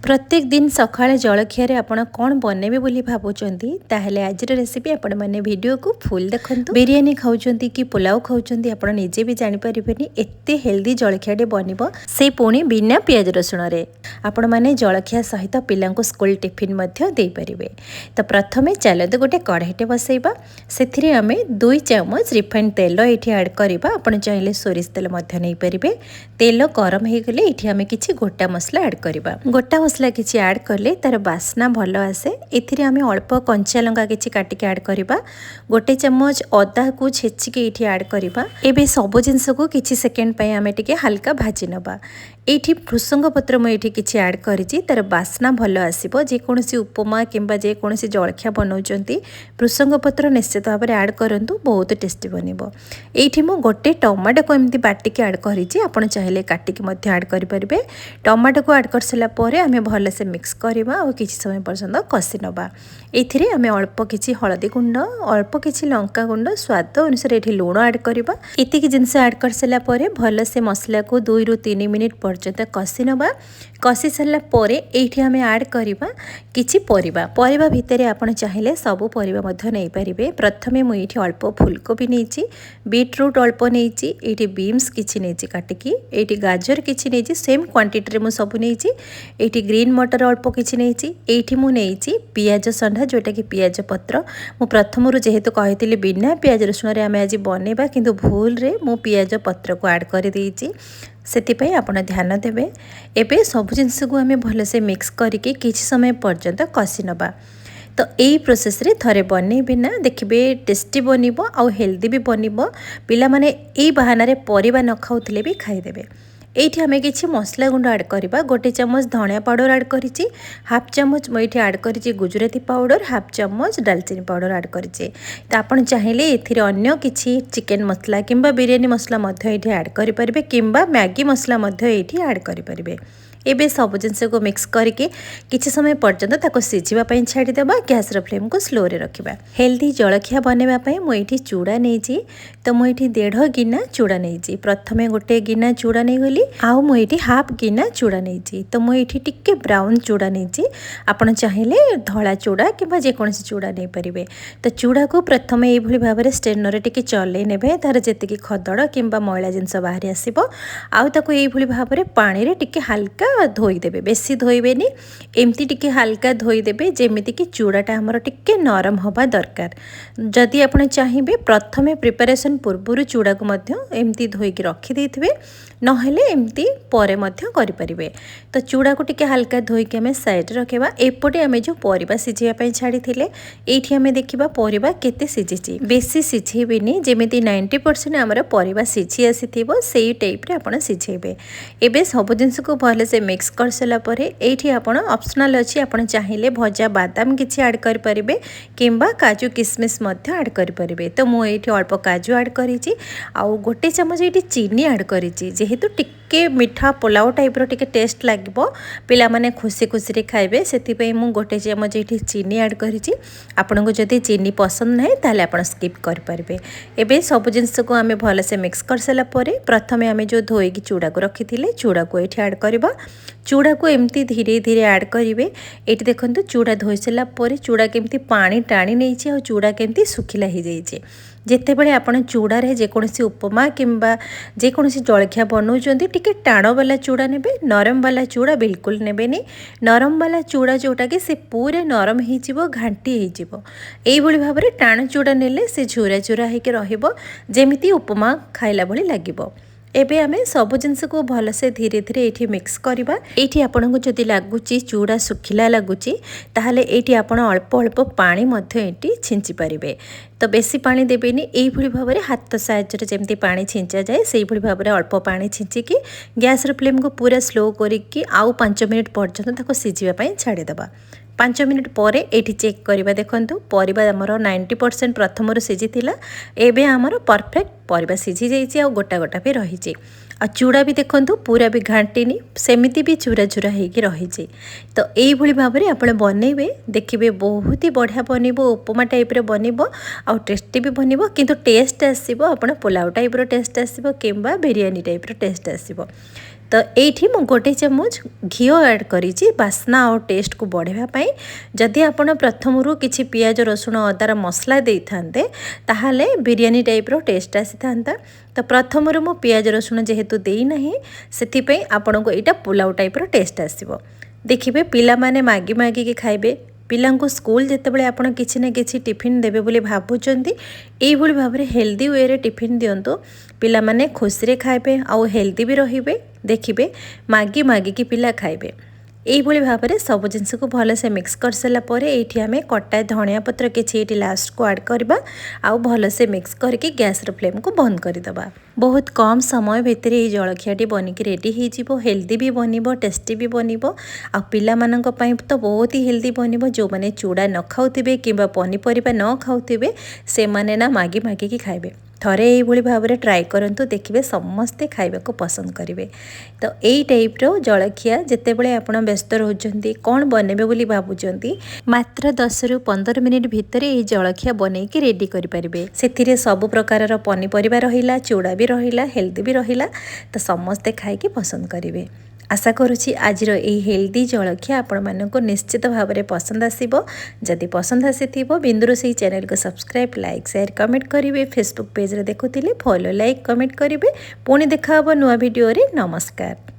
प्रत्येक दिन सकाळे जलखिया रे आपण कौन बनैबे बोली भाबुचंती ताहले आज रेसिपी आपण माने वीडियो को फुल देखंतु। बिरयानी खाउचंती कि पुलाव खाउचंती आपण निजे भी जानि परिबेनी एत्ते हेल्दी जलखिया डे बनिबो से पुणी बिना प्याज रसुण रे आपण माने जलखिया सहित पिलांको स्कूल टिफिन मध्य देई परिबे। तो प्रथमे चलते गोटे कढ़ाईटे बसैबा सेथिरे आमे 2 चम्मच रिफाइंड तेल एठी ऐड करबा। आपण चाहिले सोरिष तेल मध्य नै परिबे। तेल गरम हे गेले एठी आमे किछि गोटा मसला ऐड करबा। गोटा मसला किछि ऐड करले तार बास्ना भल आसे। एथिरे आमे अल्प कंचा लंका किछि काटिके ऐड करबा। गोटे चम्मच अदा को छेचिके एठी ऐड करबा। एबे सब जिंस को किछि सेकेंड पय आमे टिके हल्का भाजी नबा। एठी भृसंग पत्र म एठी किछि ऐड करिछि तार बास्ना भल आसीबो। जे कोनोसी उपमा किंबा जे कोनोसी जलखिया बनौचंती भृसंग पत्र निश्चित भाव में ऐड करंतु, बहुत टेस्टी बनिबो। एठी मो गोटे टमाटो को एमती बाटिके ऐड करिछि। आपण चाहिले काटिके मध्य ऐड करि परिबे। टमाटो को ऐड करसला परे आमे भल से मिक्स करबा और किछि समय पर्यंत कसी नबा। एथिरे आमे अल्प किछि हळदी गुंड, अल्प किछि लंका गुंड, स्वाद अनुसार एठी लूण ऐड करबा। एतिकी जिंस ऐड करसला परे भल से मसला को 2 ରୁ 3 मिनिट पर्यंत कसी नबा। कसी सारा परे एठी आमे ऐड करबा किछि परिबा भितरे आपण चाहिले सब परिबा मध्य नै परिबे। प्रथमे मु एठी अल्प फूलकोबी नेछि, बीटरूट अल्प नेछि, एठी बीन्स किछि नेछि काटिकी, एठी गाजर किछि नेछि सेम क्वांटिटी रे मु सब नेछि। एठी ग्रीन मटर अल्प किछि नेछि। एठी मु नेछि पियाज संढा जोटा कि पियाज पत्र। मु प्रथमरु जेहेतु कहितली बिना पियाज रसुण रे आमे आज बनेबा किंतु भूल रे मु पियाज पत्र को ऐड कर देछि, सेतिपई आपण ध्यान देबे। एबे सब जिंस को आमे भल से मिक्स करके किछि समय पर्यंत कसी नबा। तो यही प्रोसेस रे थरे बनैबे ना देखिबे टेस्टी बनिबो आउ हेल्दी भी बनिबो। पिला माने एई बहाना रे परिबा न खाउतले भी खाई देबे। एठी हमें किछि मसला गुंड ऐड करबा। गोटे चम्मच धनिया पाउडर ऐड करिछि, हाफ चम्मच मैं एठी ऐड करिछि गुजराती पाउडर, हाफ चम्मच दालचीनी पाउडर ऐड करिछि। त आपण चाहिले एथिरे अन्य किछि चिकन मसला किंबा बिरयानी मसला मध्य एठी ऐड करि परिबे किंबा मैगी मसला मध्य एठी ऐड करि परिबे। एबे सब जिंस को मिक्स करके किछि समय पर्यंत ताको सिझिबा पई छाडी देबा। गैस रो फ्लेम को स्लो रे रखिबा। हेल्दी जलखिया बनेबा पई मु एठी चूड़ा नेछि। तो मु एठी 1.5 गिना चूड़ा नेछि। प्रथमे गोटे गिना चूड़ा नै गली आउ मु एठी हाफ गिना चूड़ा नेछि। तो मु एठी टिके ब्राउन चूड़ा नेछि। आपण चाहिले धळा चूड़ा किबा जे कोनसी चूड़ा नै परिबे। तो चूड़ा को प्रथमे ए भली भाबरे रे स्ट्रेनर रे टिके चले नेबे। तार जेतिकी खदड़ किंबा मैला जिंस बाहरी आसीबो आउ ताको ए भली भाबरे पानी रे टिके हल्का धोई देबे। बेसी धोइबेनी, एमती टिके हल्का धोई देबे जेमिति कि चूड़ाटा हमर टिके नरम होबा दरकार। जदि आपण चाहिबे प्रथमे प्रिपरेशन पूर्वरु चूड़ा को मध्य एमती धोई के रखि देथिबे, नहेले एमती परे मध्य करि परिबे। तो चूड़ा को टिके हल्का धोई के हमें साइड रखेबा। एपटे हमें जो परिबा सिझिया पई छाडी थिले एठी हमें देखिबा परिबा केते सिझिची। बेसी सिझेबेनी, जेमिति 90% हमर परिबा सिझी आसीथिबो सेही टाइप रे आपण सिझेबे। एबे सब जिंस को भले से मिक्स कर सला परे एठी आपण ऑप्शनल अछि, आपण चाहिले भजा बादाम किछि ऐड कर परिबे किंबा काजू किशमिश मध्य ऐड कर परिबे। तो मु एठी अल्प काजू ऐड करिछि आउ गोटे चम्मच एठी चीनी ऐड करिछि। जेहेतु टिके मीठा पुलाव टाइप रो टिके टेस्ट लागबो, पिला माने खुशी खुशी रे खाइबे, सेति पई मु गोटे चम्मच एठी चीनी ऐड करिछि। आपनको जदि चीनी पसंद नै ताले आपण स्किप कर परिबे। एबे सब जिंस को हमें भले से मिक्स कर सला परे प्रथमे हमें जो धोई की चूड़ा को रखिथिले चूड़ा को एठी ऐड करबा। चूड़ा को एमती धीरे धीरे ऐड करिवे। एठी देखंतु चूड़ा धोई सला परे चूड़ा केमती पानी टाणी नेछि और चूड़ा केमती सुखिला ही जाइछे। जेते बेले आपण चूड़ा रे जे कोनसी उपमा किंबा जे कोनसी जलखिया बनौचंती टिके टाण वाला चूड़ा नेबे, नरम वाला चूड़ा बिल्कुल नेबेनी। नरम वाला चूड़ा जोटा कि से पूरे नरम ही जिवो, घांटी ही जिवो। एई भली भाबरे टाण चूड़ा नेले से झुरा झुरा हे के रहिबो, जेमिति उपमा खाइला भली लागिबो। एबे आमे सब जिंस को भल से धीरे धीरे एठी मिक्स करबा। एठी आपनको जदि लागुची चूड़ा सुखिला लागुची ताहले एठी आपण अल्प अल्प पानी मध्य एठी छिंची परिबे। तो बेसी पानी देबेनी, एई भली भाबरे हाथ साहाय्य रे जेमती पानी छिंचा जाए सेई भली भाबरे अल्प पानी छिंची की गैस रे फ्लेम को पूरा स्लो करिकी आउ 5 मिनिट पर्यंत ताको सिझिबा पई छाडी देबा। 5 मिनिट परे एठी चेक करिबा। देखंतु परिबा हमर 90% प्रथमरु सिझी थिला। एबे हमर परफेक्ट परिबा सिझी जाइछि आ गोटा गोटा भी रहिछि। आ चूड़ा भी देखंतु पूरा भी घांटीनी, सेमिति भी चूरा चूरा हेकी रहिछि। तो एई भली भाबरे आपण बनेबे, देखिबे बहुत ही बढ़िया बनिबो, उपमा टाइप रे बनिबो आ टेस्टी भी बनिबो। किंतु टेस्ट आसीबो आपण पुलाव टाइप रो टेस्ट आसीबो किंबा बिरयानी टाइप रो टेस्ट आसीबो। तो ये मु गोटे चमच घी ऐड करी बास्ना और टेस्ट को बढ़ावाई। जदि आपण प्रथम किसी पियाज रसुण अदार मसला दे था ताहले बिरियानी टाइप्र टेस्ट आसी था। तो प्रथम मु पियाज रसुण जेहेतु देना से आपण को यहाँ पुलाव टाइप्र टेस्ट आसो। देखिए पिला माने मागी मागिकी खाइबे। पिलांको स्कूल जितेबाला आपण किसी ना किसी टिफिन देवे बोली भावुंट यही भाव में हेल्दी वे रे टिफिन दिंतु। पिला माने खुशी रे खाइबे आउ हेल्दी भी रहिबे। देखिए मागी मागिकी पिला खाइबे। यही भाव में सब जिनस को भलसे मिक्स कर सारापर ये आम कटा धनिया पत्र किसी लास्ट को ऐड करवा आउ भलसे मिक्स करके गैस फ्लेम को बंद करदे। बहुत कम समय भितर ये जलखियाटी बनिकी रेडी हो हेल्दी भी बन टेस्टी भी बन आ पिला मानक पई तो बहुत ही हेल्दी बन। जो मैंने चूड़ा न खाऊे कि पनीपरिया न खाऊे से माने ना मागी मागिकी खाइबे। थरे यही भाव में ट्राए करूँ देखिए समस्ते खाइबा को पसंद करेंगे। तो यही टाइप्र जलखिया जितेबाला आप व्यस्त रोचंती कौन बनेबे बोली भावुंट मात्र 10 ରୁ 15 मिनिट भितर ये जलखिया बनईकी रेडी करेंगे। से सब प्रकार पनीपरिया रहिला चूड़ा भी रहिला हेल्दी भी रहिला। तो समस्ते खाइकी पसंद करेंगे। आशा करुँची आज यही हेल्दी जलखिया आपण मानक निश्चित भाव में पसंद आसीबो। जदि पसंद आसीथिबो बिंदुरोसई चैनल को सब्सक्राइब लाइक शेयर कमेंट करेंगे। फेसबुक पेज रे देखुथिले फॉलो लाइक कमेंट करेंगे। पुणी देखा नुआ वीडियो रे। नमस्कार।